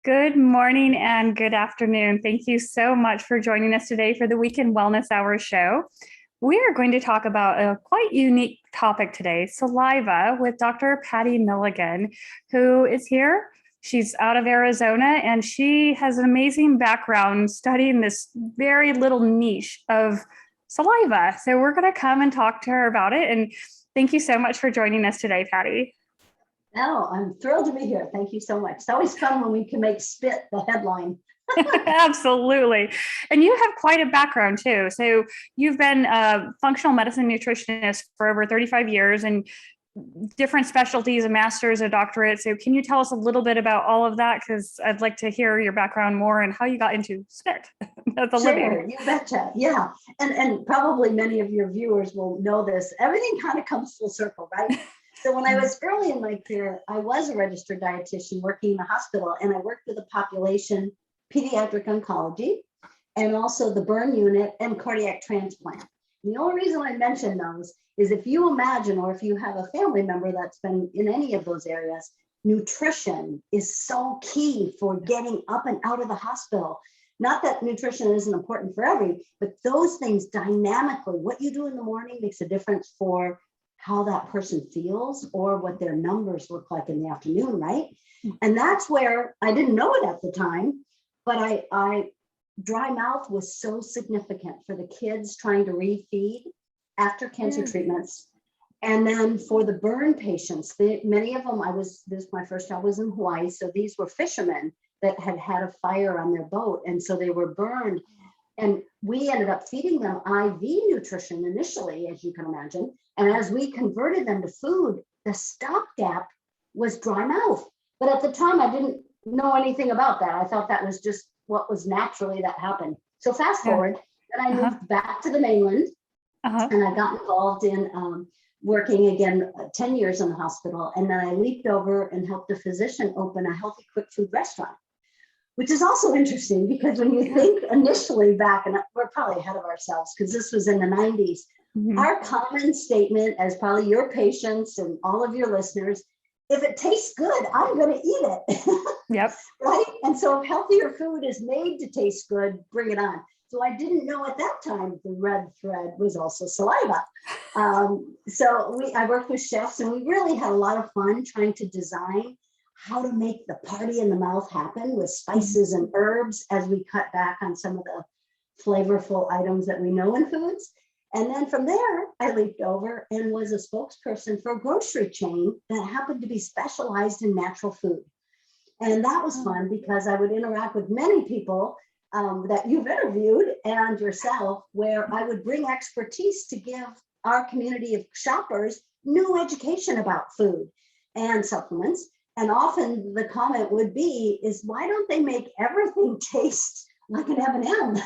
Good morning and good afternoon. Thank you so much for joining us today for the Weekend Wellness Hour show. We are going to talk about a quite unique topic today, saliva, with Dr. Patti Milligan, who is here. She's out of Arizona and she has an amazing background studying this very little niche of saliva. So we're going to come and talk to her about it. And thank you so much for joining us today, Patti. No, I'm thrilled to be here. Thank you so much. It's always fun when we can make spit the headline. Absolutely. And you have quite a background too. So you've been a functional medicine nutritionist for over 35 years and different specialties, a master's, a doctorate. So can you tell us a little bit about all of that? Because I'd like to hear your background more and how you got into spit. That's a living. You betcha. Yeah. And probably many of your viewers will know this. Everything kind of comes full circle, right? So when I was early in my career, I was a registered dietitian working in a hospital, and I worked with a population, pediatric oncology, and also the burn unit and cardiac transplant. And the only reason I mention those is if you imagine, or if you have a family member that's been in any of those areas, nutrition is so key for getting up and out of the hospital. Not that nutrition isn't important for but those things dynamically, what you do in the morning makes a difference for how that person feels or what their numbers look like in the afternoon, right? And that's where I didn't know it at the time, but I dry mouth was so significant for the kids trying to refeed after cancer treatments. And then for the burn patients, many of them, my first job was in Hawaii. So these were fishermen that had had a fire on their boat. And so they were burned. And we ended up feeding them IV nutrition initially, as you can imagine. And as we converted them to food, the stopgap was dry mouth. But at the time, I didn't know anything about that. I thought that was just what was naturally that happened. So fast forward, then I moved back to the mainland, and I got involved in working again 10 years in the hospital. And then I leaped over and helped a physician open a healthy quick food restaurant, which is also interesting because when you think initially back, and we're probably ahead of ourselves because this was in the 90s, our common statement as probably your patients and all of your listeners, if it tastes good, I'm going to eat it. Yep. Right. And so if healthier food is made to taste good, bring it on. So I didn't know at that time the red thread was also saliva. I worked with chefs, and we really had a lot of fun trying to design how to make the party in the mouth happen with spices and herbs as we cut back on some of the flavorful items that we know in foods. And then from there, I leaped over and was a spokesperson for a grocery chain that happened to be specialized in natural food. And that was fun because I would interact with many people that you've interviewed and yourself, where I would bring expertise to give our community of shoppers new education about food and supplements. And often the comment would be, why don't they make everything taste like an M&M?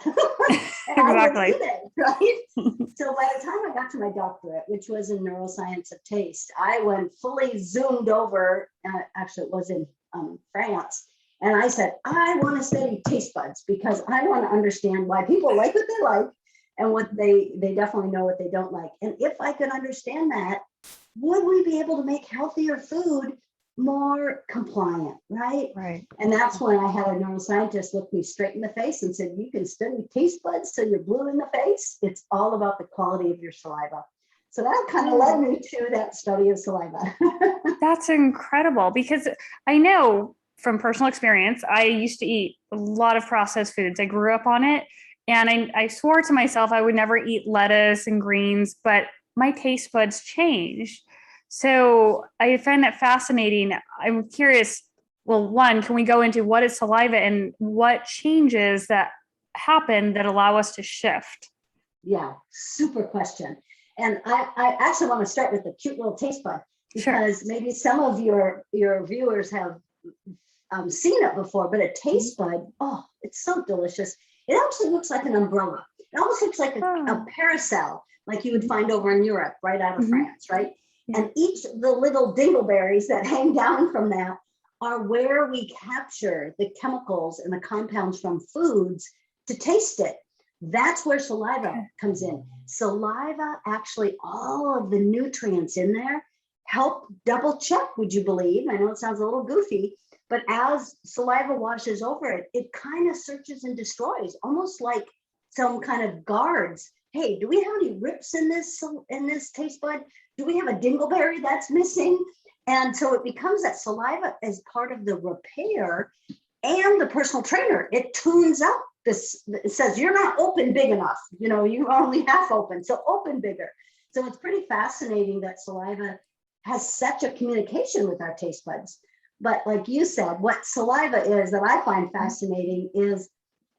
Exactly. Right? So by the time I got to my doctorate, which was in Neuroscience of Taste, I went fully zoomed over, actually it was in France. And I said, I want to study taste buds because I want to understand why people like what they like and what they definitely know what they don't like. And if I could understand that, would we be able to make healthier food more compliant, right? Right. And that's when I had a neuroscientist look me straight in the face and said, you can study taste buds till you're blue in the face. It's all about the quality of your saliva. So that kind of led me to that study of saliva. That's incredible because I know from personal experience, I used to eat a lot of processed foods. I grew up on it, and I swore to myself I would never eat lettuce and greens, but my taste buds changed. So I find that fascinating. I'm curious, well, one, can we go into what is saliva and what changes that happen that allow us to shift? Yeah, super question. And I actually want to start with the cute little taste bud because maybe some of your viewers have seen it before, but a taste bud, oh, it's so delicious. It actually looks like an umbrella. It almost looks like a parasol, like you would find over in Europe, right out of France, right? And each of the little dingleberries that hang down from that are where we capture the chemicals and the compounds from foods to taste it. That's where saliva comes in. Saliva, actually, all of the nutrients in there help double check, would you believe? I know it sounds a little goofy, But as saliva washes over it, it kind of searches and destroys, almost like some kind of guards. Hey, do we have any rips in this taste bud? Do we have a dingleberry that's missing? And so it becomes that saliva as part of the repair and the personal trainer. It tunes up this. It says you're not open big enough. You're only half open, so open bigger. So it's pretty fascinating that saliva has such a communication with our taste buds. But like you said, what saliva is that I find fascinating is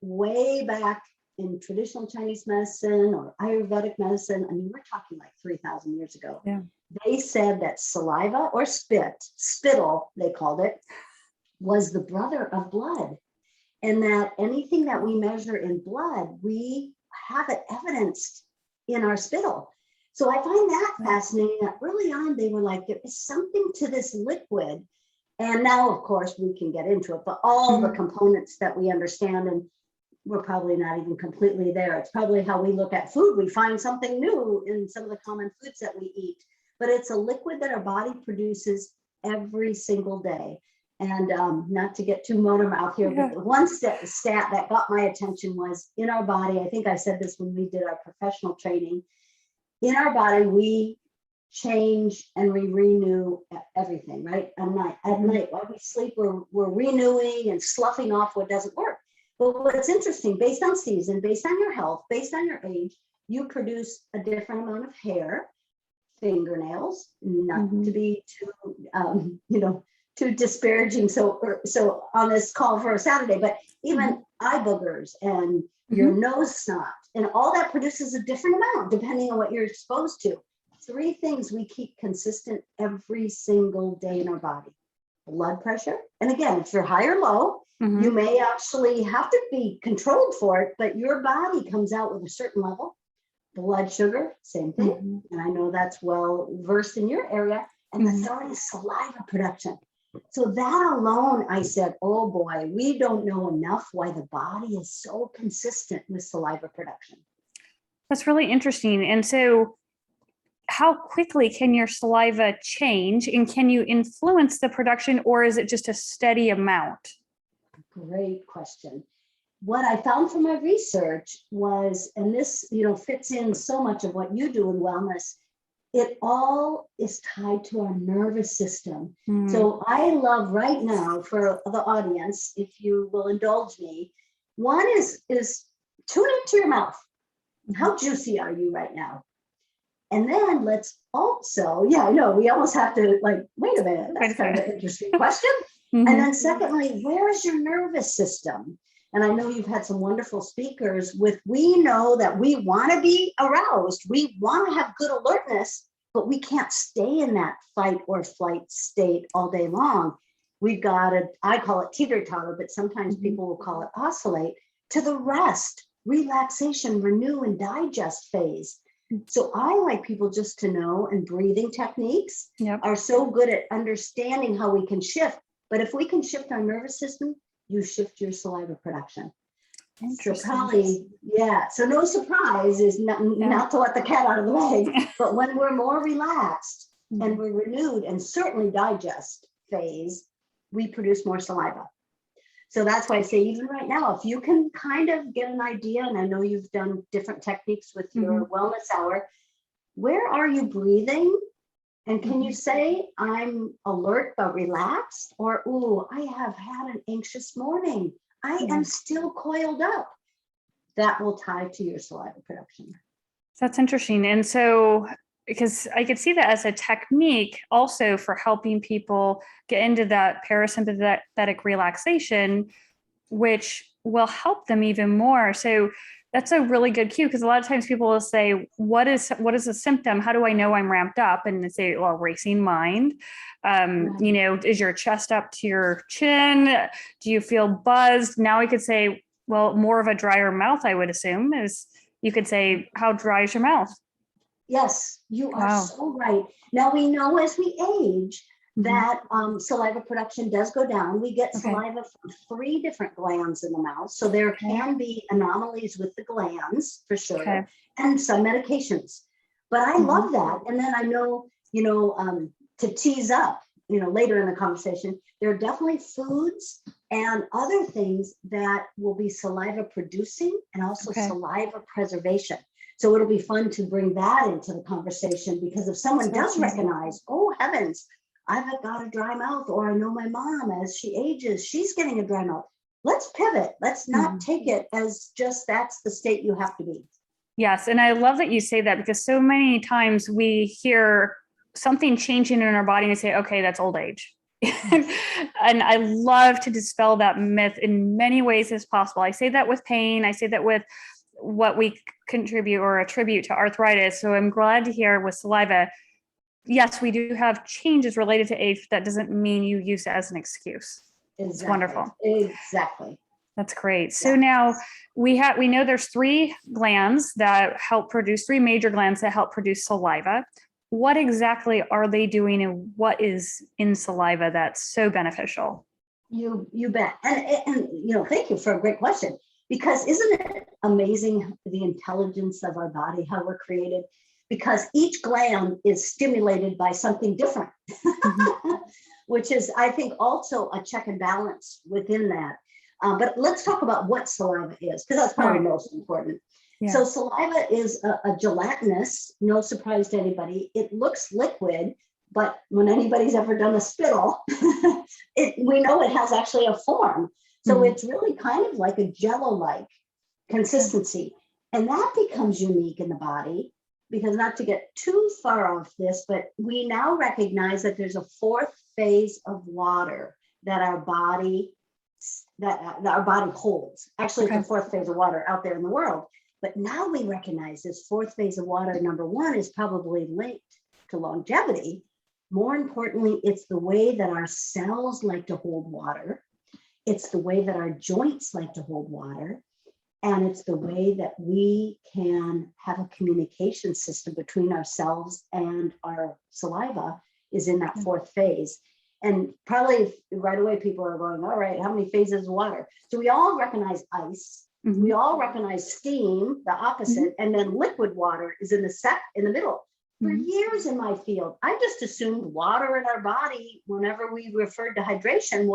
way back in traditional Chinese medicine or Ayurvedic medicine. I mean, we're talking like 3,000 years ago. Yeah. They said that saliva or spittle, they called it, was the brother of blood. And that anything that we measure in blood, we have it evidenced in our spittle. So I find that fascinating that early on, they were like, there is something to this liquid. And now, of course, we can get into it, but all the components that we understand, and we're probably not even completely there. It's probably how we look at food. We find something new in some of the common foods that we eat, but it's a liquid that our body produces every single day. And not to get too motor mouth here, but the one stat that got my attention was in our body. I think I said this when we did our professional training. In our body, we change and we renew everything, right? At night, while we sleep, we're renewing and sloughing off what doesn't work. But what's interesting, based on season, based on your health, based on your age, you produce a different amount of hair, fingernails, not to be too disparaging. So on this call for a Saturday, but even eye boogers and your nose snot, and all that produces a different amount depending on what you're exposed to. 3 things we keep consistent every single day in our body: blood pressure. And again, if you're high or low, you may actually have to be controlled for it, but your body comes out with a certain level. Blood sugar, same thing. And I know that's well versed in your area. And the third is saliva production. So that alone, I said, oh boy, we don't know enough why the body is so consistent with saliva production. That's really interesting. And so how quickly can your saliva change, and can you influence the production, or is it just a steady amount? Great question. What I found from my research was, and this, fits in so much of what you do in wellness, it all is tied to our nervous system. So I love right now, for the audience, if you will indulge me, one is tune into your mouth. How juicy are you right now? And then let's also, I know we almost have to wait a minute, that's kind of an interesting question. And then secondly, where is your nervous system? And I know you've had some wonderful speakers we know that we want to be aroused. We want to have good alertness, but we can't stay in that fight or flight state all day long. We've got I call it teeter-totter, but sometimes people will call it oscillate, to the rest, relaxation, renew, and digest phase. So I like people just to know, and breathing techniques are so good at understanding how we can shift. But if we can shift our nervous system, you shift your saliva production. So probably, so no surprise is not to let the cat out of the bag, but when we're more relaxed and we're renewed, and certainly digest phase, we produce more saliva. So that's why I say, even right now, if you can kind of get an idea, and I know you've done different techniques with your wellness hour, where are you breathing? And can you say, I'm alert but relaxed? Or, ooh, I have had an anxious morning. I am still coiled up. That will tie to your saliva production. That's interesting. And so, because I could see that as a technique also for helping people get into that parasympathetic relaxation, which will help them even more. So that's a really good cue, because a lot of times people will say, what is a symptom? How do I know I'm ramped up? And they say, well, racing mind. Is your chest up to your chin? Do you feel buzzed? Now we could say, well, more of a drier mouth, I would assume, is you could say, how dry is your mouth? Yes, you are so right. Now we know as we age that saliva production does go down. We get saliva from 3 different glands in the mouth. So there can be anomalies with the glands for sure, and some medications. But I love that. And then I know, to tease up, later in the conversation, there are definitely foods and other things that will be saliva producing and also saliva preservation. So it'll be fun to bring that into the conversation, because if someone does recognize, oh heavens, I've got a dry mouth, or I know my mom, as she ages, she's getting a dry mouth. Let's pivot. Let's not take it as just that's the state you have to be. Yes. And I love that you say that, because so many times we hear something changing in our body and we say, okay, that's old age. And I love to dispel that myth in many ways as possible. I say that with pain. I say that with what we contribute or attribute to arthritis. So I'm glad to hear with saliva, yes, we do have changes related to age. That doesn't mean you use it as an excuse. Exactly. It's wonderful. Exactly. That's great. So now we know there's three glands that help produce, three major glands that help produce saliva. What exactly are they doing, and what is in saliva that's so beneficial? You bet. And thank you for a great question, because isn't it amazing the intelligence of our body, how we're created? Because each gland is stimulated by something different, which is, I think, also a check and balance within that. But let's talk about what saliva is, because that's probably most important. Yeah. So saliva is a gelatinous, no surprise to anybody. It looks liquid, but when anybody's ever done a spittle, we know it has actually a form. So it's really kind of like a jello-like consistency. And that becomes unique in the body, because not to get too far off this, but we now recognize that there's a fourth phase of water that our body holds. Actually, it's the fourth phase of water out there in the world. But now we recognize this fourth phase of water, number one, is probably linked to longevity. More importantly, it's the way that our cells like to hold water. It's the way that our joints like to hold water. And it's the way that we can have a communication system between ourselves and our saliva is in that fourth phase. And probably right away, people are going, all right, how many phases of water? So we all recognize ice. We all recognize steam, the opposite, and then liquid water is in the middle. For years in my field, I just assumed water in our body, whenever we referred to hydration,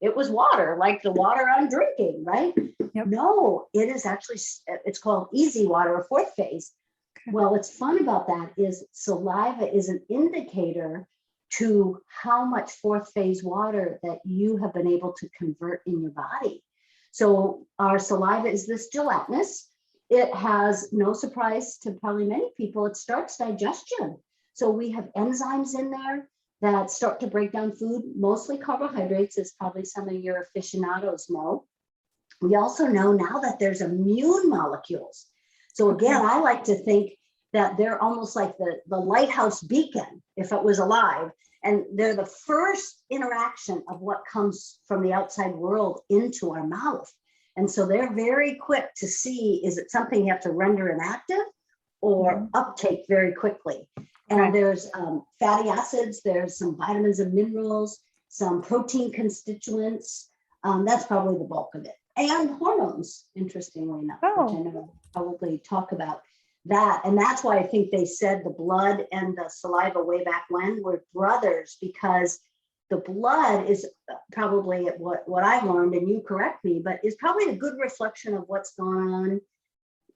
it was water, like the water I'm drinking, right? Yep. No, it is actually, it's called easy water, or fourth phase. Okay. Well, what's fun about that is saliva is an indicator to how much fourth phase water that you have been able to convert in your body. So our saliva is this gelatinous. It has, no surprise to probably many people, it starts digestion. So we have enzymes in there that start to break down food, mostly carbohydrates, as probably some of your aficionados know. We also know now that there's immune molecules. So again, I like to think that they're almost like the lighthouse beacon, if it was alive. And they're the first interaction of what comes from the outside world into our mouth. And so they're very quick to see, is it something you have to render inactive or uptake very quickly? And there's fatty acids, there's some vitamins and minerals, some protein constituents. That's probably the bulk of it. And hormones, interestingly enough, which I know I'll probably talk about that. And that's why I think they said the blood and the saliva way back when were brothers, because the blood is probably what I learned, and you correct me, but is probably a good reflection of what's gone on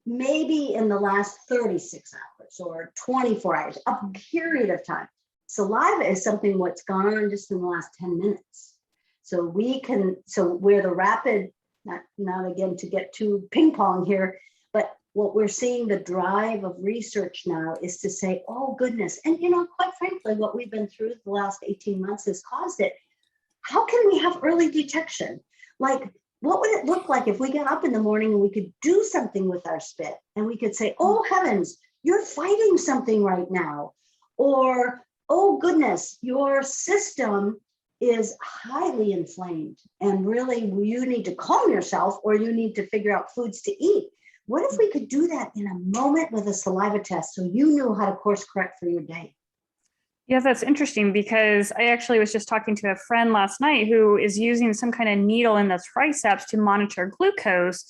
maybe in the last 36 hours or 24 hours, a period of time. Saliva is something what's gone on just in the last 10 minutes. So we're the rapid, not again to get too ping pong here, but what we're seeing, the drive of research now is to say, oh goodness. And quite frankly, what we've been through the last 18 months has caused it. How can we have early detection? Like, what would it look like if we got up in the morning and we could do something with our spit and we could say, oh heavens, you're fighting something right now. Or, oh goodness, your system is highly inflamed and really you need to calm yourself, or you need to figure out foods to eat. What if we could do that in a moment with a saliva test, so you knew how to course correct for your day? Yeah, that's interesting, because I actually was just talking to a friend last night who is using some kind of needle in the triceps to monitor glucose.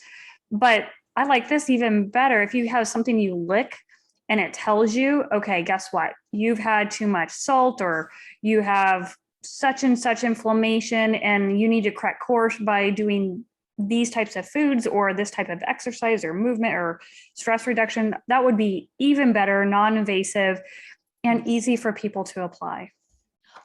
But I like this even better. If you have something you lick and it tells you, okay, guess what? You've had too much salt, or you have such and such inflammation and you need to correct course by doing these types of foods or this type of exercise or movement or stress reduction, that would be even better, non-invasive, and easy for people to apply.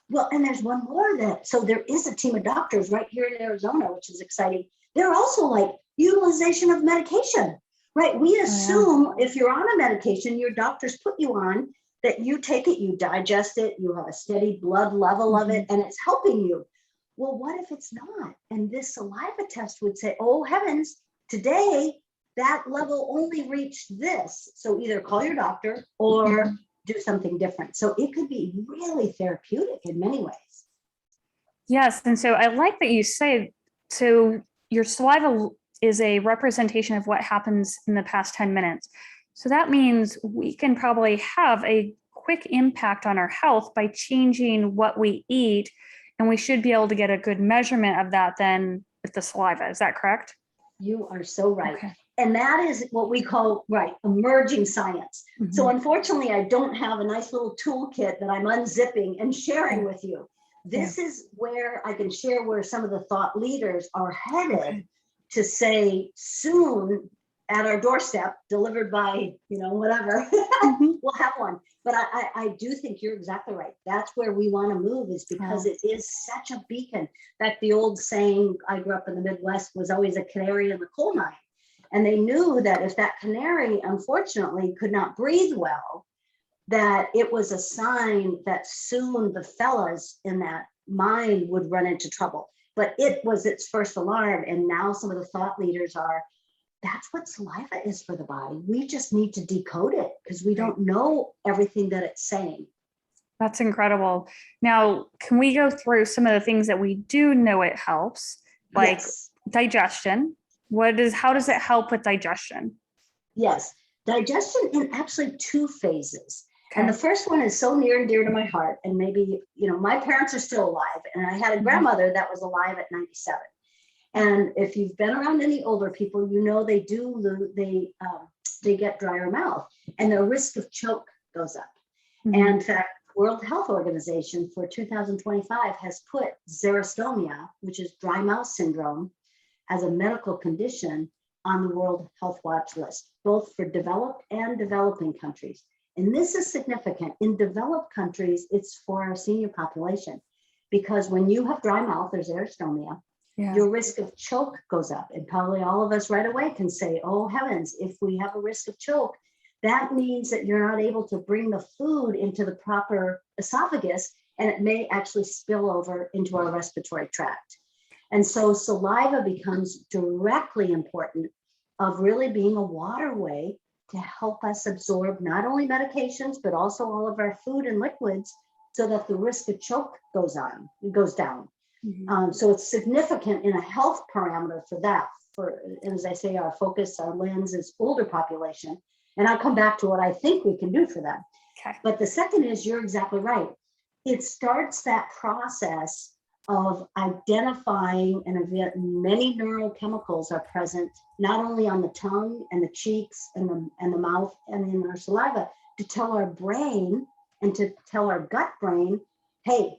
Well, and there's one more so there is a team of doctors right here in Arizona, which is exciting. They're also like utilization of medication, right? We assume if you're on a medication, your doctors put you on, that you take it, you digest it, you have a steady blood level of it, and it's helping you. Well, what if it's not? And this saliva test would say, oh heavens, today that level only reached this. So either call your doctor or do something different. So it could be really therapeutic in many ways. Yes. And so I like that you say, so your saliva is a representation of what happens in the past 10 minutes. So that means we can probably have a quick impact on our health by changing what we eat. And we should be able to get a good measurement of that then with the saliva. Is that correct? You are so right. Okay. And that is what we call, emerging science. So unfortunately, I don't have a nice little toolkit that I'm unzipping and sharing with you. This is where I can share where some of the thought leaders are headed to say soon at our doorstep, delivered by, whatever, we'll have one. But I do think you're exactly right. That's where we want to move, is because it is such a beacon. In fact, the old saying, I grew up in the Midwest, was always a canary in the coal mine. And they knew that if that canary, unfortunately, could not breathe well, that it was a sign that soon the fellas in that mine would run into trouble. But it was its first alarm. And now some of the thought leaders are, that's what saliva is for the body. We just need to decode it because we don't know everything that it's saying. That's incredible. Now, can we go through some of the things that we do know it helps, like digestion? How does it help with digestion? Yes, digestion in actually two phases. And the first one is so near and dear to my heart. And maybe, my parents are still alive. And I had a grandmother that was alive at 97. And if you've been around any older people, they get drier mouth and their risk of choke goes up. And in fact, World Health Organization for 2025 has put xerostomia, which is dry mouth syndrome, as a medical condition on the World Health Watch list, both for developed and developing countries. And this is significant. In developed countries, it's for our senior population, because when you have dry mouth or xerostomia, your risk of choke goes up. And probably all of us right away can say, oh heavens, if we have a risk of choke, that means that you're not able to bring the food into the proper esophagus, and it may actually spill over into our respiratory tract. And so saliva becomes directly important of really being a waterway to help us absorb not only medications, but also all of our food and liquids, so that the risk of choke goes down. So it's significant in a health parameter for that. And as I say, our focus, our lens is older population. And I'll come back to what I think we can do for them. Okay. But the second is, you're exactly right. It starts that process of identifying, and many neurochemicals are present, not only on the tongue and the cheeks and the mouth and in our saliva, to tell our brain and to tell our gut brain, hey,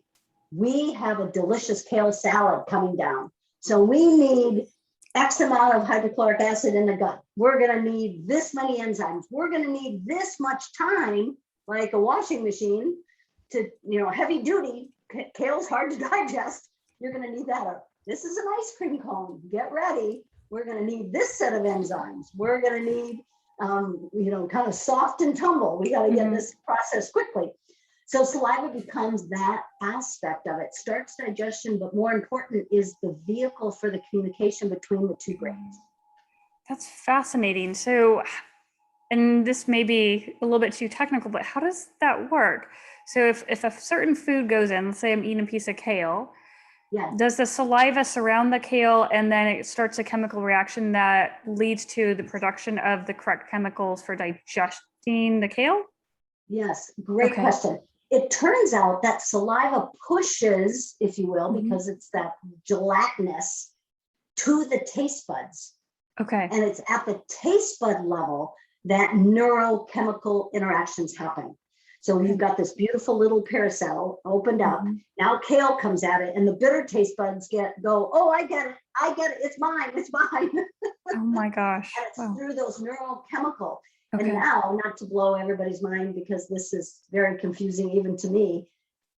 we have a delicious kale salad coming down. So we need X amount of hydrochloric acid in the gut. We're going to need this many enzymes. We're going to need this much time, like a washing machine, to, heavy duty. Kale's hard to digest. You're going to need that. This is an ice cream cone. Get ready. We're going to need this set of enzymes. We're going to need, kind of soft and tumble. We got to get this processed quickly. So saliva becomes that aspect of it. Starts digestion, but more important is the vehicle for the communication between the two brains. That's fascinating. So, and this may be a little bit too technical, but how does that work? So if a certain food goes in, let's say I'm eating a piece of kale, does the saliva surround the kale and then it starts a chemical reaction that leads to the production of the correct chemicals for digesting the kale? Yes, great question. It turns out that saliva pushes, if you will, because it's that gelatinous, to the taste buds. Okay. And it's at the taste bud level that neurochemical interactions happen. So you've got this beautiful little paracel opened up. Now kale comes at it, and the bitter taste buds go, oh, I get it, it's mine. Oh my gosh. And it's through those neurochemical. Okay. And now, not to blow everybody's mind, because this is very confusing even to me,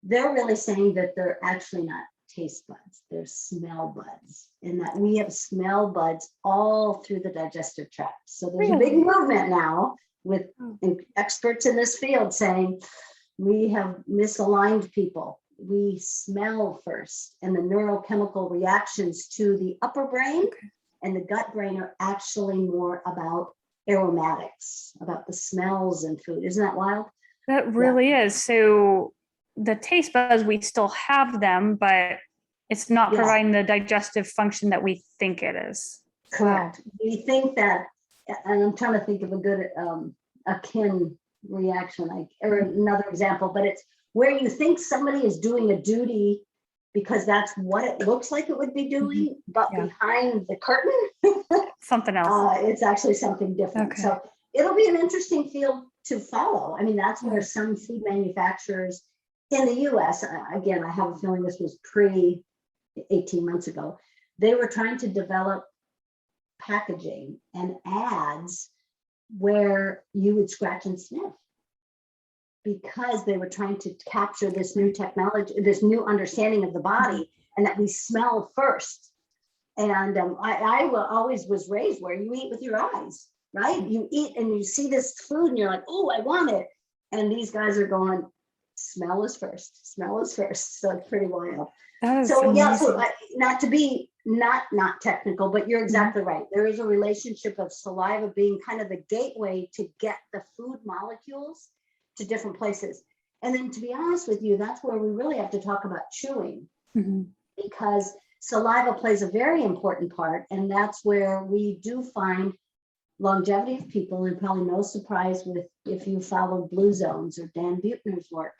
they're really saying that they're actually not taste buds, they're smell buds, and that we have smell buds all through the digestive tract. So there's a big movement now with experts in this field saying we have misaligned people. We smell first, and the neurochemical reactions to the upper brain and the gut brain are actually more about aromatics, about the smells in food. Isn't that wild? That really is. So the taste buds, we still have them, but it's not providing the digestive function that we think it is. Correct. We think that, and I'm trying to think of a good akin reaction, or another example, but it's where you think somebody is doing a duty because that's what it looks like it would be doing, but behind the curtain, something else. It's actually something different. Okay. So it'll be an interesting field to follow. I mean, that's where some food manufacturers in the US, again, I have a feeling this was 18 months ago, they were trying to develop packaging and ads where you would scratch and sniff, because they were trying to capture this new technology, this new understanding of the body, and that we smell first. And I always was raised where you eat with your eyes, right? You eat and you see this food and you're like, oh, I want it. And these guys are going, smell is first, smell is first. So it's pretty wild. So yeah, so not to be not technical, but you're exactly right. There is a relationship of saliva being kind of the gateway to get the food molecules to different places. And then, to be honest with you, that's where we really have to talk about chewing, because saliva plays a very important part. And that's where we do find longevity of people, and probably no surprise with if you follow Blue Zones or Dan Buettner's work.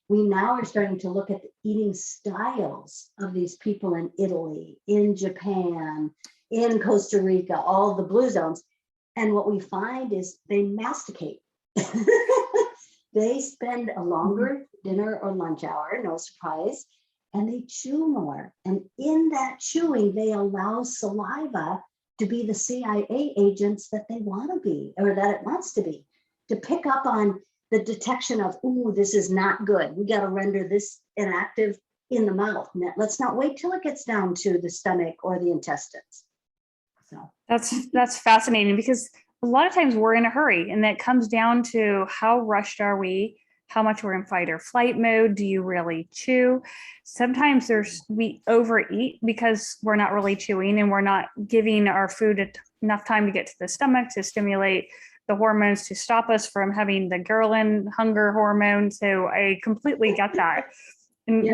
We now are starting to look at the eating styles of these people in Italy, in Japan, in Costa Rica, all the Blue Zones. And what we find is they masticate. They spend a longer dinner or lunch hour, no surprise, and they chew more. And in that chewing, they allow saliva to be the CIA agents that they want to be, or that it wants to be, to pick up on the detection of, ooh, this is not good. We got to render this inactive in the mouth. Let's not wait till it gets down to the stomach or the intestines. So that's fascinating, because a lot of times we're in a hurry, and that comes down to how rushed are we, how much we're in fight or flight mode. Do you really chew? Sometimes we overeat because we're not really chewing, and we're not giving our food enough time to get to the stomach to stimulate the hormones to stop us from having the ghrelin hunger hormone. So I completely get that. And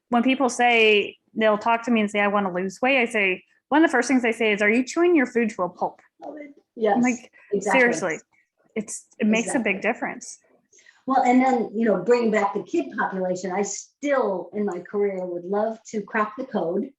when people say, they'll talk to me and say, I want to lose weight, I say, one of the first things I say is, are you chewing your food to a pulp? Yes, I'm like, exactly. Seriously, it makes a big difference. Well, and then, bringing back the kid population, I still in my career would love to crack the code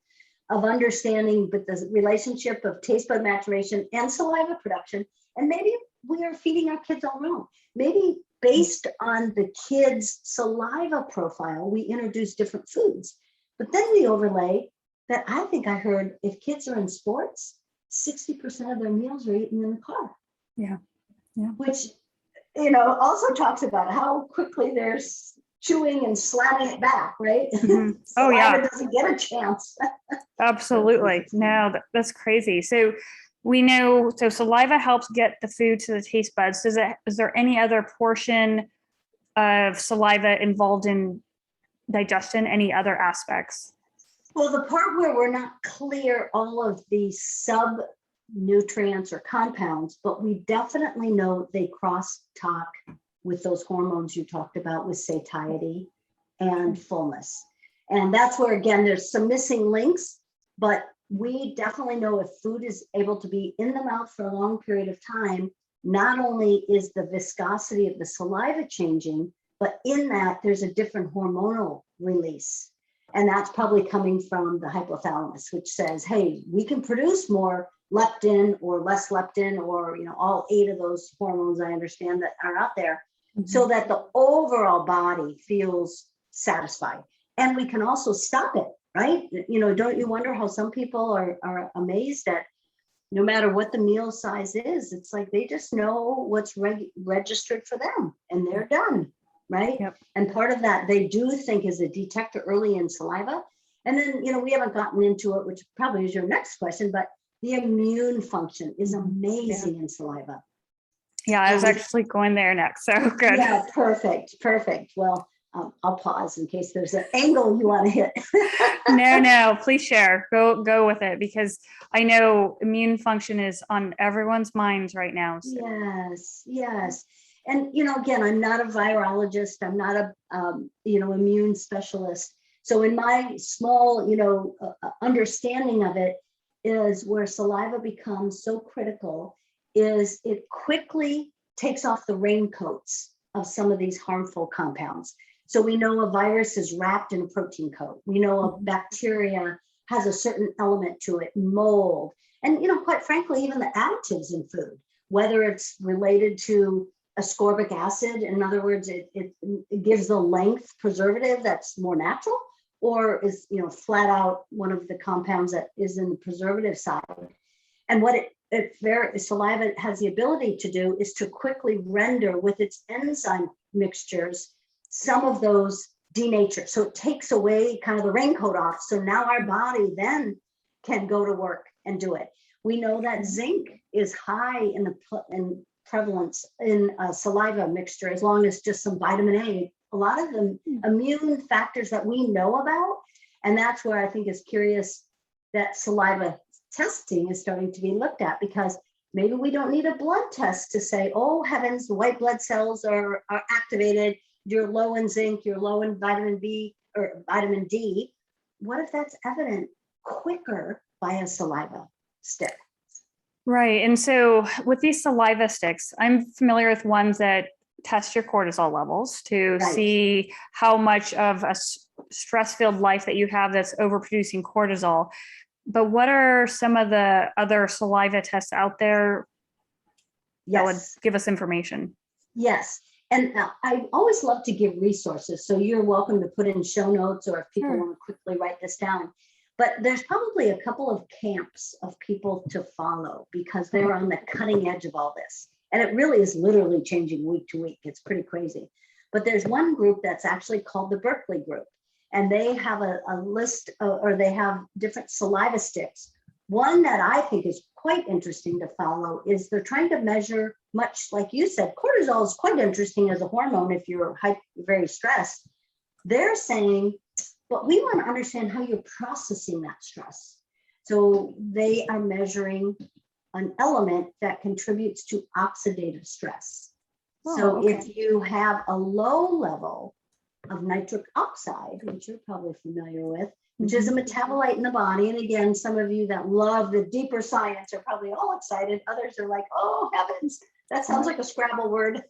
of understanding but the relationship of taste bud maturation and saliva production. And maybe we are feeding our kids all wrong. Maybe based on the kids' saliva profile, we introduce different foods. But then we overlay that. I think I heard if kids are in sports, 60% of their meals are eaten in the car. Yeah. Which, also talks about how quickly they're chewing and slamming it back, right? Oh, yeah. Doesn't get a chance. Absolutely. No, that's crazy. So we know, saliva helps get the food to the taste buds. Is there any other portion of saliva involved in digestion? Any other aspects? Well, the part where we're not clear all of the sub-nutrients or compounds, but we definitely know they cross-talk with those hormones you talked about, with satiety and fullness. And that's where, again, there's some missing links, but we definitely know if food is able to be in the mouth for a long period of time, not only is the viscosity of the saliva changing, but in that there's a different hormonal release. And that's probably coming from the hypothalamus, which says, hey, we can produce more leptin or less leptin, or all 8 of those hormones I understand that are out there. so that the overall body feels satisfied. And we can also stop it, right? Don't you wonder how some people are amazed at no matter what the meal size is, it's like they just know what's registered for them and they're done, right? Yep. And part of that they do think is a detector early in saliva. And then, we haven't gotten into it, which probably is your next question, but the immune function is amazing in saliva. Yeah, I was actually going there next. So good. Yeah, perfect. Well, I'll pause in case there's an angle you want to hit. No, please share. Go with it, because I know immune function is on everyone's minds right now. So. Yes. And, again, I'm not a virologist. I'm not a, immune specialist. So in my small, understanding of it is where saliva becomes so critical is it quickly takes off the raincoats of some of these harmful compounds. So we know a virus is wrapped in a protein coat. We know a bacteria has a certain element to it, mold, and quite frankly, even the additives in food, whether it's related to ascorbic acid, in other words, it gives the length preservative that's more natural, or is flat out one of the compounds that is in the preservative side. And what saliva has the ability to do is to quickly render with its enzyme mixtures some of those denature. So it takes away kind of the raincoat off. So now our body then can go to work and do it. We know that zinc is high in prevalence in saliva mixture, as long as just some vitamin A. A lot of the immune factors that we know about, and that's where I think is curious that saliva testing is starting to be looked at, because maybe we don't need a blood test to say, oh heavens, the white blood cells are activated, you're low in zinc, you're low in vitamin B or vitamin D. What if that's evident quicker by a saliva stick? Right. And so with these saliva sticks, I'm familiar with ones that test your cortisol levels to see how much of a stress-filled life that you have that's overproducing cortisol. But what are some of the other saliva tests out there that would give us information? Yes. And I always love to give resources. So you're welcome to put in show notes, or if people want to quickly write this down. But there's probably a couple of camps of people to follow, because they're on the cutting edge of all this. And it really is literally changing week to week. It's pretty crazy. But there's one group that's actually called the Berkeley group. And they have a list, or they have different saliva sticks. One that I think is quite interesting to follow is they're trying to measure, much like you said, cortisol is quite interesting as a hormone if you're very stressed. They're saying, but we want to understand how you're processing that stress. So they are measuring an element that contributes to oxidative stress. If you have a low level of nitric oxide, which you're probably familiar with, which is a metabolite in the body. And again, some of you that love the deeper science are probably all excited. Others are like, oh heavens, that sounds like a Scrabble word.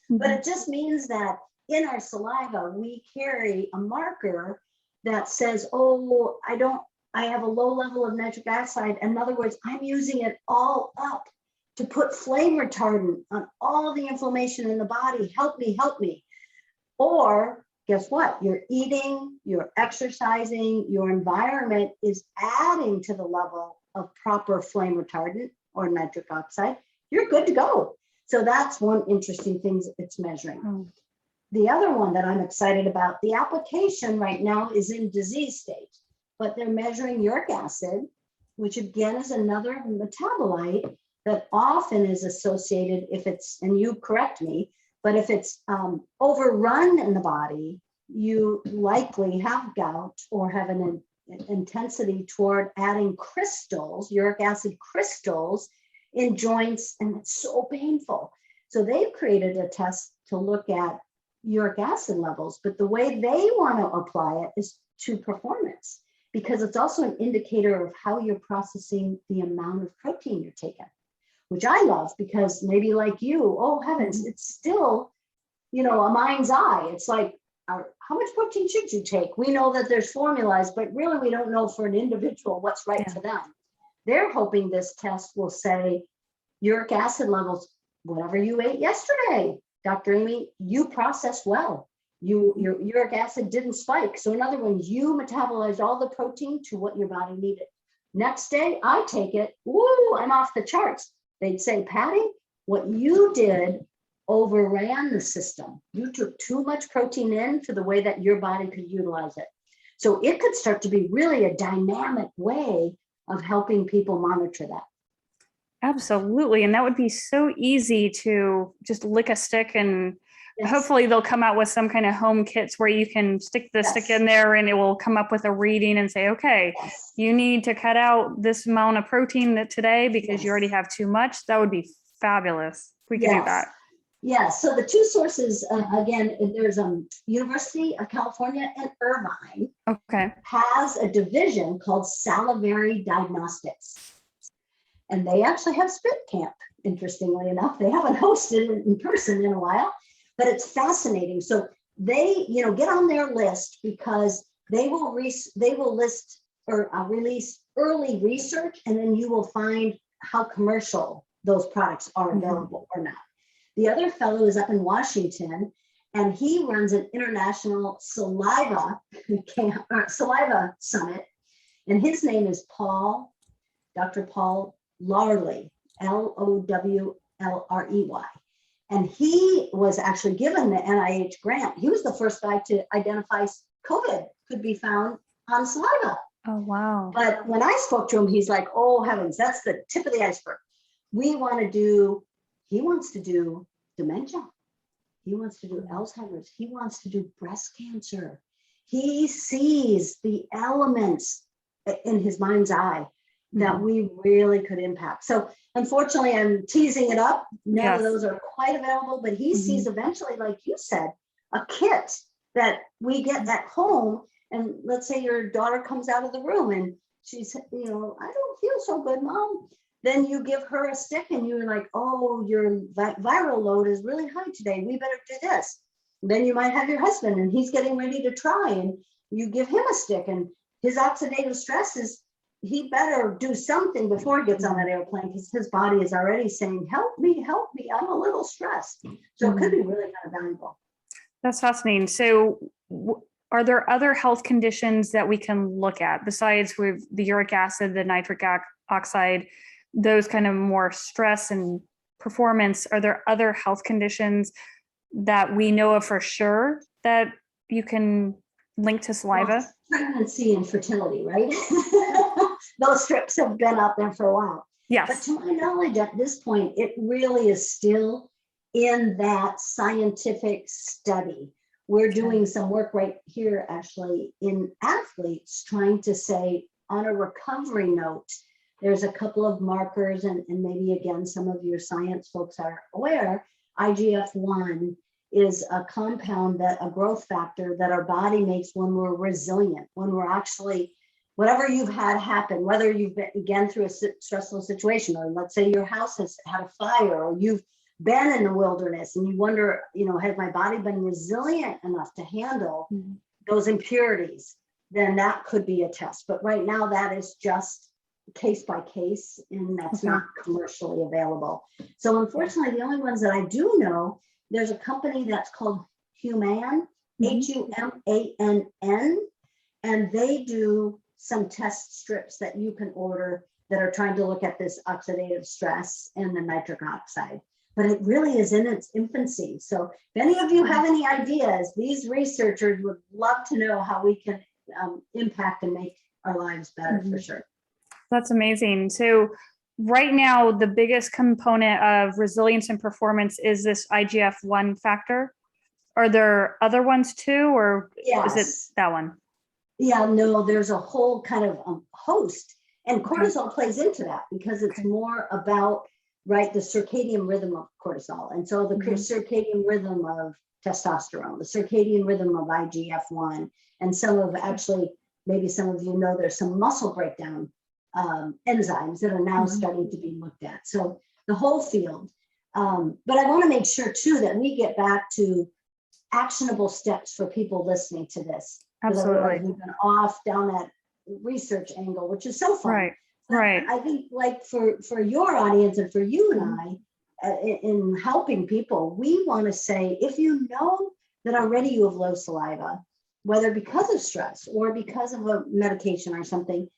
But it just means that in our saliva, we carry a marker that says, oh, I have a low level of nitric oxide. In other words, I'm using it all up to put flame retardant on all the inflammation in the body. Help me. Or guess what? You're eating, you're exercising, your environment is adding to the level of proper flame retardant or nitric oxide. You're good to go. So that's one interesting thing it's measuring. The other one that I'm excited about, the application right now is in disease state, but they're measuring uric acid, which again is another metabolite that often is associated, if it's, and you correct me, but if it's overrun in the body, you likely have gout or have an intensity toward adding crystals, uric acid crystals in joints, and it's so painful. So they've created a test to look at uric acid levels, but the way they want to apply it is to performance, because it's also an indicator of how you're processing the amount of protein you're taking, which I love, because maybe like you, oh heavens, it's still, a mind's eye. It's like, how much protein should you take? We know that there's formulas, but really we don't know for an individual what's right for them. They're hoping this test will say uric acid levels, whatever you ate yesterday, Dr. Amy, you processed well. Your uric acid didn't spike. So in other words, you metabolized all the protein to what your body needed. Next day, I take it. Woo, I'm off the charts. They'd say, Patti, what you did overran the system. You took too much protein in for the way that your body could utilize it. So it could start to be really a dynamic way of helping people monitor that. Absolutely. And that would be so easy to just lick a stick, and hopefully they'll come out with some kind of home kits where you can stick the stick in there and it will come up with a reading and say, okay, you need to cut out this amount of protein today because you already have too much. That would be fabulous. We could do that. Yeah, so the two sources, again, there's University of California and Irvine has a division called Salivary Diagnostics. And they actually have spit camp, interestingly enough. They haven't hosted it in person in a while, but it's fascinating. So they, get on their list because they will list or release early research, and then you will find how commercial those products are available or not. The other fellow is up in Washington, and he runs an international saliva summit, and his name is Dr. Paul Lawrley, Lowrley. And he was actually given the NIH grant. He was the first guy to identify COVID could be found on saliva. Oh, wow. But when I spoke to him, he's like, oh, heavens, that's the tip of the iceberg. He wants to do dementia. He wants to do Alzheimer's. He wants to do breast cancer. He sees the elements in his mind's eye that we really could impact. So unfortunately, I'm teasing it up. None of those are quite available, but he sees eventually, like you said, a kit that we get at home. And let's say your daughter comes out of the room and she's, I don't feel so good, Mom. Then you give her a stick and you're like, oh, your viral load is really high today. We better do this. Then you might have your husband and he's getting ready to try, and you give him a stick, and his oxidative stress is, he better do something before he gets on that airplane because his body is already saying, help me, I'm a little stressed. So it could be really kind of valuable. That's fascinating. So are there other health conditions that we can look at besides with the uric acid, the nitric oxide, those kind of more stress and performance? Are there other health conditions that we know of for sure that you can link to saliva? Well, pregnancy and fertility, right? Those strips have been out there for a while. Yes. But to my knowledge at this point, it really is still in that scientific study. We're doing some work right here, actually, in athletes, trying to say, on a recovery note, there's a couple of markers, and maybe again, some of your science folks are aware, IGF-1 is a compound, a growth factor that our body makes when we're resilient, when we're actually, whatever you've had happen, whether you've been through a stressful situation, or let's say your house has had a fire, or you've been in the wilderness and you wonder, has my body been resilient enough to handle those impurities? Then that could be a test. But right now that is just case by case, and that's not commercially available. So unfortunately, the only ones that I do know, there's a company that's called Humann, Humann, and they do some test strips that you can order that are trying to look at this oxidative stress and the nitric oxide. But it really is in its infancy. So if any of you have any ideas, these researchers would love to know how we can impact and make our lives better for sure. That's amazing. So right now, the biggest component of resilience and performance is this IGF-1 factor. Are there other ones too, or is it that one? Yeah, no, there's a whole kind of host, and cortisol plays into that because it's more about, the circadian rhythm of cortisol. And so the circadian rhythm of testosterone, the circadian rhythm of IGF-1, and some of maybe some of you know, there's some muscle breakdown enzymes that are now starting to be looked at. So the whole field. But I want to make sure too that we get back to actionable steps for people listening to this. Absolutely. We've been off down that research angle, which is so fun. Right. I think like for your audience and for you and in helping people, we want to say, if you know that already you have low saliva, whether because of stress or because of a medication or something,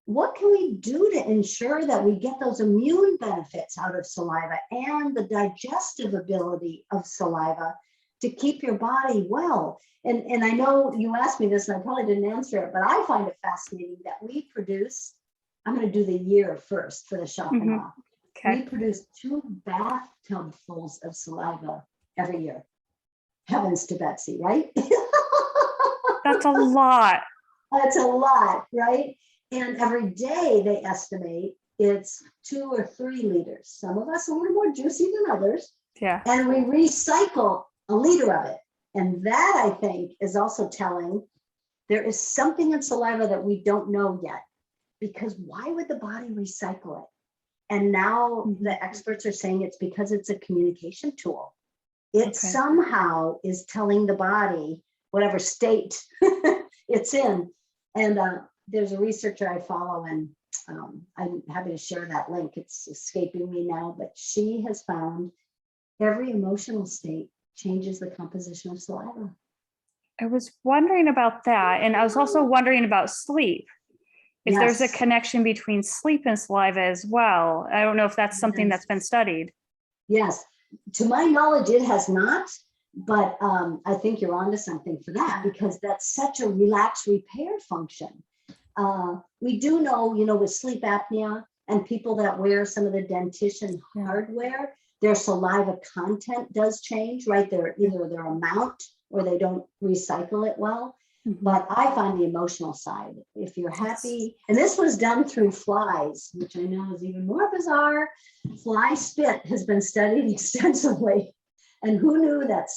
what can we do to ensure that we get those immune benefits out of saliva and the digestive ability of saliva to keep your body well? And I know you asked me this and I probably didn't answer it, but I find it fascinating that we produce, I'm going to do the year first for the shock and awe. Okay. We produce 2 bathtubfuls of saliva every year. Heavens to Betsy, right? That's a lot. That's a lot, right? And every day they estimate it's 2 or 3 liters. Some of us are a little more juicy than others. Yeah. And we recycle a liter of it. And that, I think, is also telling there is something in saliva that we don't know yet. Because why would the body recycle it? And now the experts are saying it's because it's a communication tool. It somehow is telling the body whatever state it's in. And there's a researcher I follow, and I'm happy to share that link. It's escaping me now, but she has found every emotional state changes the composition of saliva. I was wondering about that. And I was also wondering about sleep. If there's a connection between sleep and saliva as well. I don't know if that's something that's been studied. Yes, to my knowledge, it has not, but I think you're onto something for that, because that's such a relaxed repair function. We do know, with sleep apnea and people that wear some of the dentition hardware, their saliva content does change, right? Either their amount or they don't recycle it well. But I find the emotional side, if you're happy, and this was done through flies, which I know is even more bizarre. Fly spit has been studied extensively. And who knew that,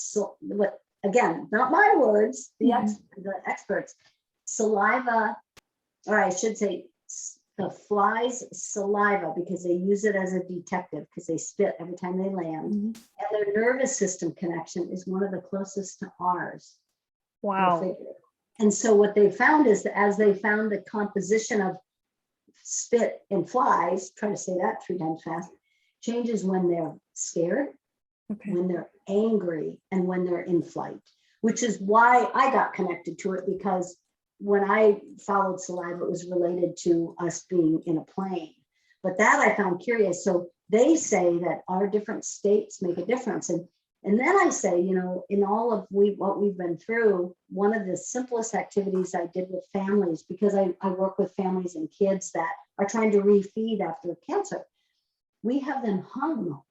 again, not my words, the experts, saliva, or I should say the fly's saliva, because they use it as a detective, because they spit every time they land. And their nervous system connection is one of the closest to ours. Wow. And so what they found is that as they found the composition of spit in flies, try to say that 3 times fast, changes when they're scared, when they're angry, and when they're in flight, which is why I got connected to it, because when I followed saliva, it was related to us being in a plane. But that I found curious. So they say that our different states make a difference. And then I say, in all of what we've been through, one of the simplest activities I did with families, because I work with families and kids that are trying to refeed after cancer, we have them hum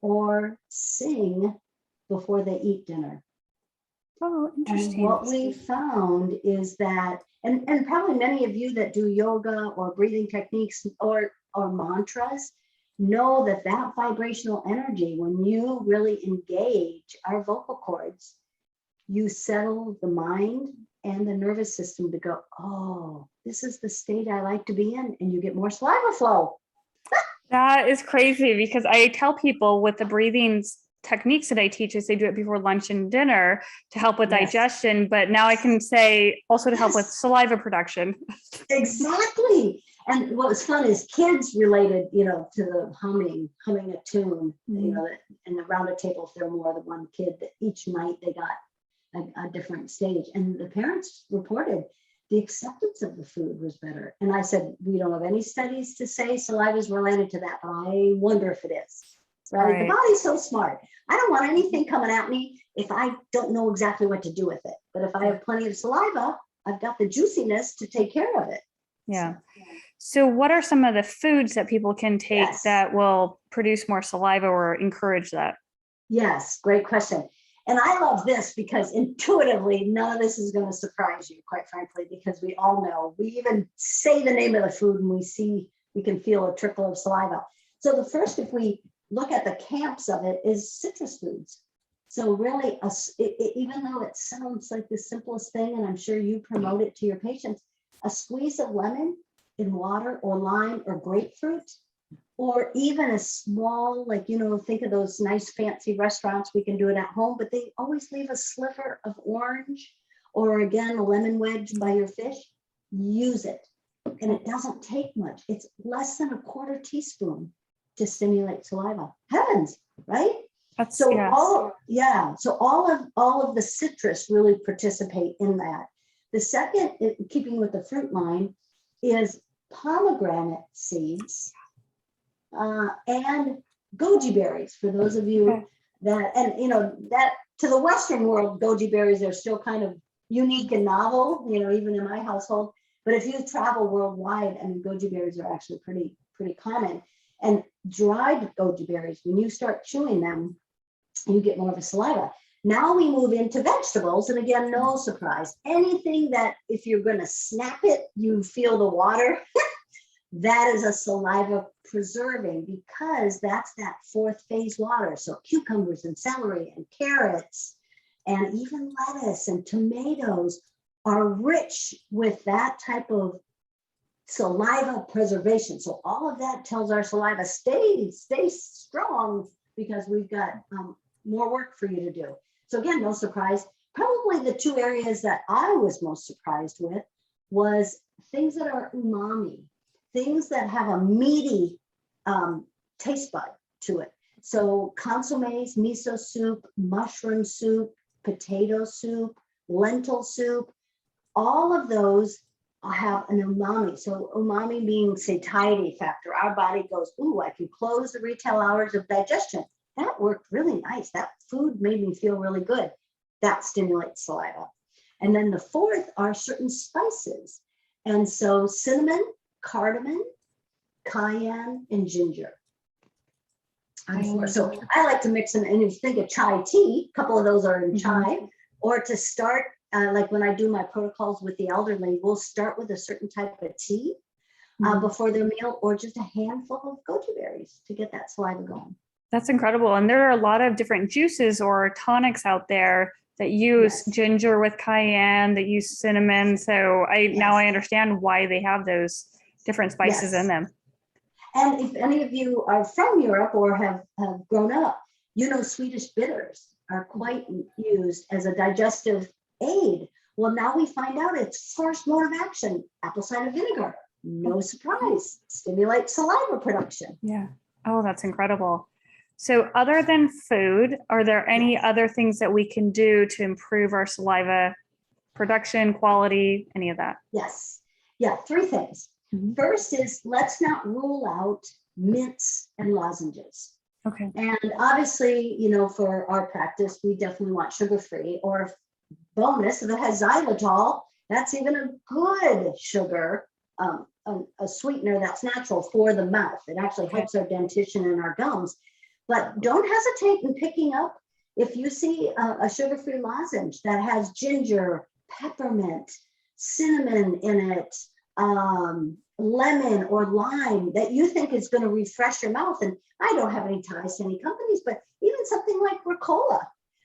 or sing before they eat dinner. Oh, interesting. And what we found is that, and probably many of you that do yoga or breathing techniques or mantras, know that vibrational energy, when you really engage our vocal cords, you settle the mind and the nervous system to go, oh, this is the state I like to be in, and you get more saliva flow. That is crazy, because I tell people with the breathing techniques that I teach is they do it before lunch and dinner to help with digestion, but now I can say also to help with saliva production. Exactly. And what was fun is kids related, to the humming a tune, and around a table, if there were more than one kid, that each night they got a different stage. And the parents reported the acceptance of the food was better. And I said, we don't have any studies to say saliva is related to that, but I wonder if it is. Right? The body's so smart. I don't want anything coming at me if I don't know exactly what to do with it. But if I have plenty of saliva, I've got the juiciness to take care of it. Yeah. So what are some of the foods that people can take that will produce more saliva or encourage that? Yes, great question. And I love this because intuitively, none of this is going to surprise you, quite frankly, because we all know, we even say the name of the food and we can feel a trickle of saliva. So the first, if we look at the camps of it, is citrus foods. So really, even though it sounds like the simplest thing, and I'm sure you promote it to your patients, a squeeze of lemon in water or lime or grapefruit, or even a small, think of those nice fancy restaurants, we can do it at home, but they always leave a sliver of orange or again, a lemon wedge by your fish. Use it. And it doesn't take much. It's less than a 1/4 teaspoon. to stimulate saliva. Heavens, right? That's, So yes. all of the citrus really participate in that. The second, keeping with the fruit line, is pomegranate seeds and goji berries. For those of you that, and you know, that to the Western world, goji berries are still kind of unique and novel, you know, even in my household. But if you travel worldwide, I mean, goji berries are actually pretty common. And dried goji berries, when you start chewing them, you get more of a saliva. Now we move into vegetables. And again, no surprise, anything that if you're going to snap it, you feel the water, that is a saliva preserving, because that's that fourth phase water. So cucumbers and celery and carrots and even lettuce and tomatoes are rich with that type of saliva preservation. So all of that tells our saliva, stay strong, because we've got more work for you to do. So again, no surprise. Probably the two areas that I was most surprised with was things that are umami, things that have a meaty taste bud to it. So consommes, miso soup, mushroom soup, potato soup, lentil soup, all of those have an umami. So umami being satiety factor. Our body goes, ooh, I can close the retail hours of digestion. That worked really nice. That food made me feel really good. That stimulates saliva. And then the fourth are certain spices. And so cinnamon, cardamom, cayenne, and ginger. So I like to mix them. And if you think of chai tea, a couple of those are in chai. Or to start, like when I do my protocols with the elderly, we'll start with a certain type of tea before their meal, or just a handful of goji berries to get that saliva going. That's incredible. And there are a lot of different juices or tonics out there that use ginger with cayenne, that use cinnamon. So now I understand why they have those different spices in them. And if any of you are from Europe or have grown up, you know, Swedish bitters are quite used as a digestive aid. Well, now we find out its first mode of action, apple cider vinegar. No surprise, stimulates saliva production. Yeah. Oh, that's incredible. So other than food, are there any other things that we can do to improve our saliva production, quality, any of that? Yes. Yeah, three things. First is, let's not rule out mints and lozenges. Okay. And obviously, you know, for our practice, we definitely want sugar-free, or bonus, if it has xylitol, that's even a good sugar, a sweetener that's natural for the mouth. It actually helps our dentition and our gums. But don't hesitate in picking up, if you see a sugar-free lozenge that has ginger, peppermint, cinnamon in it, lemon or lime, that you think is going to refresh your mouth. And I don't have any ties to any companies, but even something like Ricola,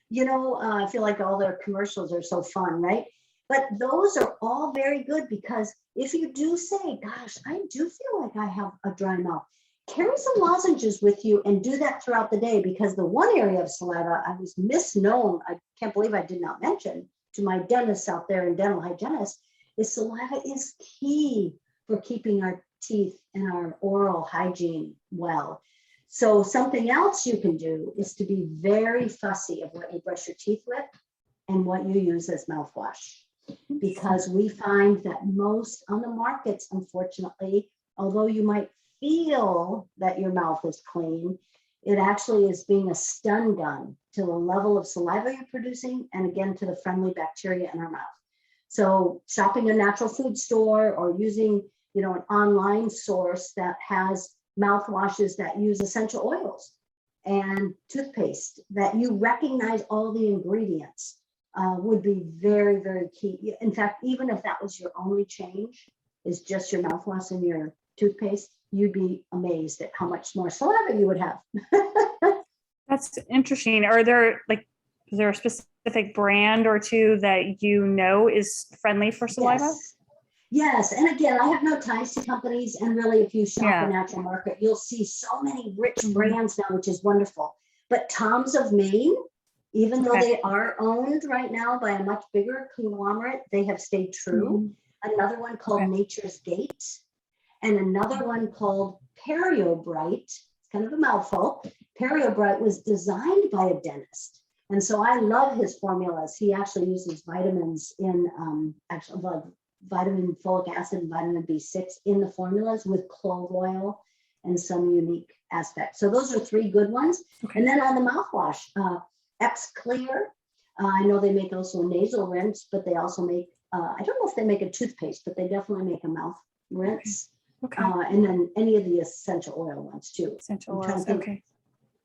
you know, I feel like all their commercials are so fun, right? But those are all very good, because if you do say, gosh, I do feel like I have a dry mouth, carry some lozenges with you and do that throughout the day, because the one area of saliva I was misknown, I can't believe I did not mention to my dentists out there and dental hygienists, is saliva is key for keeping our teeth and our oral hygiene well. So something else you can do is to be very fussy of what you brush your teeth with and what you use as mouthwash, because we find that most on the markets, unfortunately, although you might feel that your mouth is clean, it actually is being a stun gun to the level of saliva you're producing, and again, to the friendly bacteria in our mouth. So shopping a natural food store, or using, you know, an online source that has mouthwashes that use essential oils and toothpaste that you recognize all the ingredients would be very, very key. In fact, even if that was your only change, is just your mouthwash and your toothpaste, you'd be amazed at how much more saliva you would have. That's interesting. Is there a specific brand or two that you know is friendly for saliva? Yes. And again, I have no ties to companies. And really, if you shop a natural market, you'll see so many rich brands now, which is wonderful. But Tom's of Maine, even though they are owned right now by a much bigger conglomerate, they have stayed true. Another one called Nature's Gate, and another one called Periobrite. kind of a mouthful. Periobrite was designed by a dentist. And so I love his formulas. He actually uses vitamins in, vitamin folic acid and vitamin B6 in the formulas with clove oil and some unique aspects. So those are 3 good ones. Okay. And then on the mouthwash, X Clear. I know they make also a nasal rinse, but they also make, I don't know if they make a toothpaste, but they definitely make a mouth rinse. Okay. And then any of the essential oil ones too. Essential oils, okay.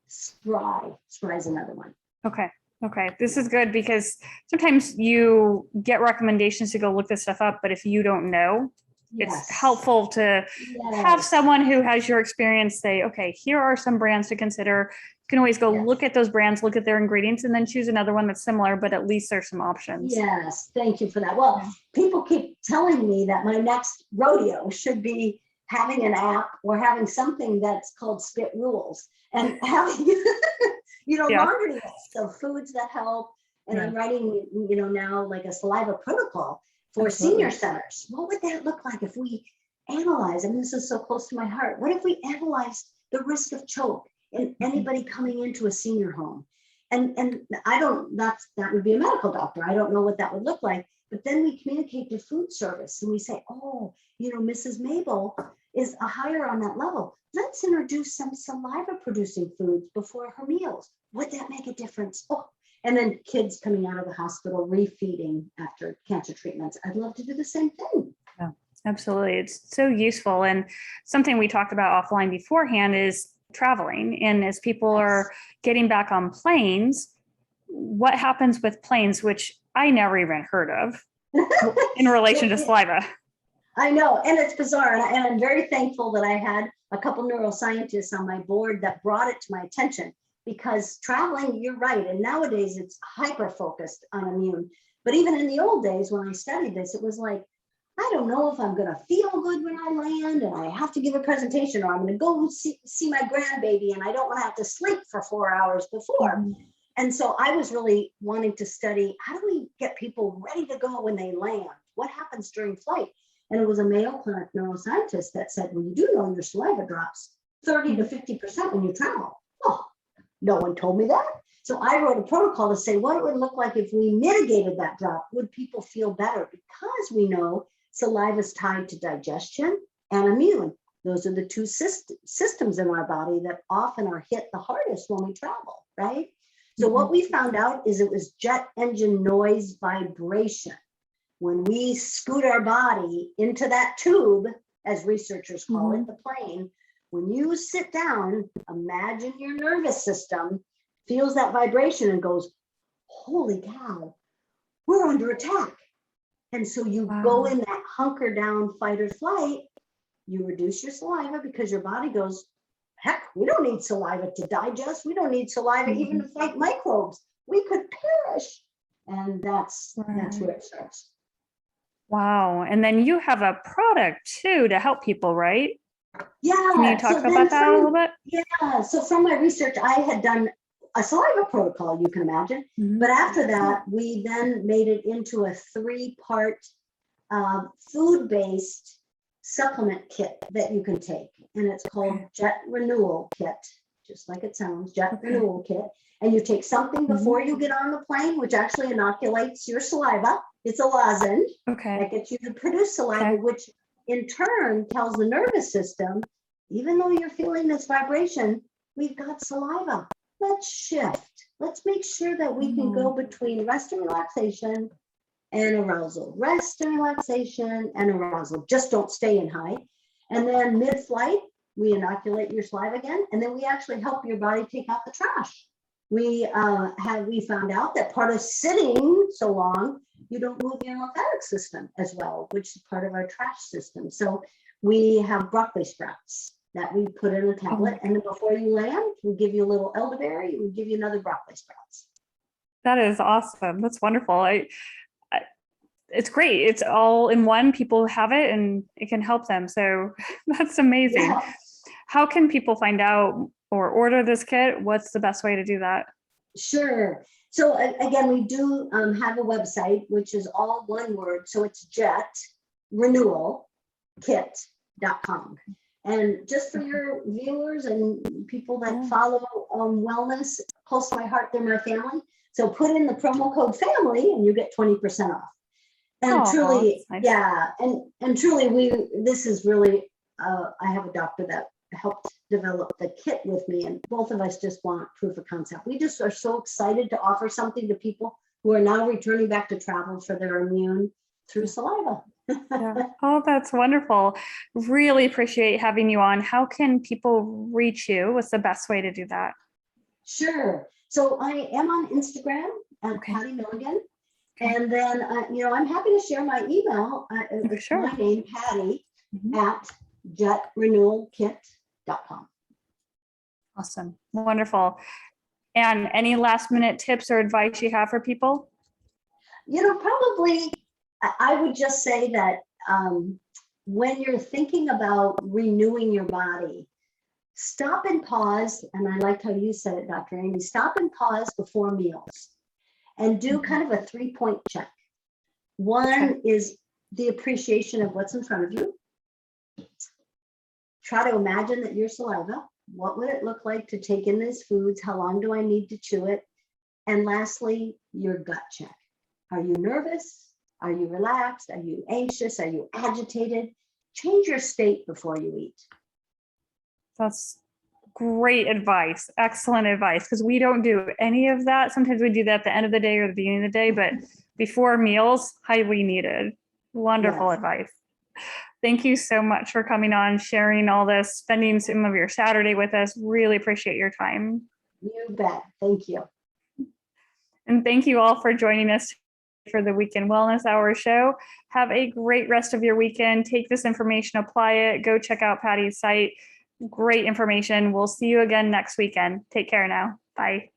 Spry is another one. Okay. Okay. This is good because sometimes you get recommendations to go look this stuff up, but if you don't know, it's helpful to have someone who has your experience say, okay, here are some brands to consider. You can always go look at those brands, look at their ingredients, and then choose another one that's similar, but at least there's some options. Yes. Thank you for that. Well, people keep telling me that my next rodeo should be having an app or having something that's called Spit Rules and having, laundry lists of foods that help. And I'm writing, now like a saliva protocol for senior centers. What would that look like if we analyze, and this is so close to my heart, what if we analyze the risk of choke in anybody coming into a senior home? And that would be a medical doctor. I don't know what that would look like. But then we communicate to food service and we say, oh, Mrs. Mabel is a higher on that level. Let's introduce some saliva producing foods before her meals. Would that make a difference? Oh, and then kids coming out of the hospital refeeding after cancer treatments. I'd love to do the same thing. Yeah, absolutely. It's so useful. And something we talked about offline beforehand is traveling. And as people are getting back on planes, what happens with planes, which I never even heard of in relation to saliva. I know, and it's bizarre. And I'm very thankful that I had a couple neuroscientists on my board that brought it to my attention, because traveling, you're right. And nowadays it's hyper-focused on immune. But even in the old days when I studied this, it was like, I don't know if I'm going to feel good when I land and I have to give a presentation, or I'm going to go see my grandbaby and I don't want to have to sleep for 4 hours before. Mm-hmm. And so I was really wanting to study, how do we get people ready to go when they land? What happens during flight? And it was a Mayo Clinic neuroscientist that said, well, you do know your saliva drops 30 to 50% when you travel. Oh, no one told me that. So I wrote a protocol to say what it would look like if we mitigated that drop. Would people feel better? Because we know saliva is tied to digestion and immune. Those are the 2 systems in our body that often are hit the hardest when we travel, right? So what we found out is it was jet engine noise vibration. When we scoot our body into that tube, as researchers call it, the plane, when you sit down, imagine your nervous system feels that vibration and goes, holy cow, we're under attack. And so you go in that hunker down fight or flight, you reduce your saliva because your body goes, heck, we don't need saliva to digest. We don't need saliva even to fight microbes. We could perish. And that's where it starts. Wow. And then you have a product too to help people, right? Yeah. Can you talk about that a little bit? Yeah. So from my research, I had done a saliva protocol, you can imagine. But after that, we then made it into a 3-part food-based supplement kit that you can take. And it's called Jet Renewal Kit, just like it sounds, Jet Renewal Kit. And you take something before you get on the plane, which actually inoculates your saliva. It's a lozenge that gets you to produce saliva, which in turn tells the nervous system, even though you're feeling this vibration, we've got saliva. Let's shift. Let's make sure that we can go between rest and relaxation and arousal. Rest and relaxation and arousal. Just don't stay in high. And then mid-flight, we inoculate your saliva again, and then we actually help your body take out the trash. We found out that part of sitting so long, you don't move your lymphatic system as well, which is part of our trash system. So we have broccoli sprouts that we put in a tablet, and then before you land, we give you a little elderberry, we give you another broccoli sprouts. That is awesome. That's wonderful. It's great. It's all in one. People have it and it can help them. So that's amazing. Yeah. How can people find out or order this kit? What's the best way to do that? Sure. So again, we do have a website, which is all one word. So it's jetrenewalkit.com. And just for your viewers and people that follow wellness close to my heart, they're my family. So put in the promo code family and you get 20% off. And truly, nice. yeah, and truly, this is really, I have a doctor that helped develop the kit with me, and both of us just want proof of concept. We just are so excited to offer something to people who are now returning back to travel for their immune through saliva. Yeah. Oh, that's wonderful. Really appreciate having you on. How can people reach you? What's the best way to do that? Sure. So I am on Instagram at Patti Milligan. And then, I'm happy to share my email. It's my name, Patti, at jetrenewalkit.com. Awesome. Wonderful. And any last minute tips or advice you have for people? Probably I would just say that when you're thinking about renewing your body, stop and pause. And I liked how you said it, Dr. Amy, stop and pause before meals. And do kind of a 3-point check. One is the appreciation of what's in front of you. Try to imagine that your saliva, what would it look like to take in these foods? How long do I need to chew it? And lastly, your gut check. Are you nervous? Are you relaxed? Are you anxious? Are you agitated? Change your state before you eat. That's great advice. Excellent advice. Because we don't do any of that. Sometimes we do that at the end of the day or the beginning of the day, but before meals, highly needed. Wonderful advice. Thank you so much for coming on, sharing all this, spending some of your Saturday with us. Really appreciate your time. You bet. Thank you. And thank you all for joining us for the Weekend Wellness Hour show. Have a great rest of your weekend. Take this information, apply it, go check out Patti's site. Great information. We'll see you again next weekend. Take care now. Bye.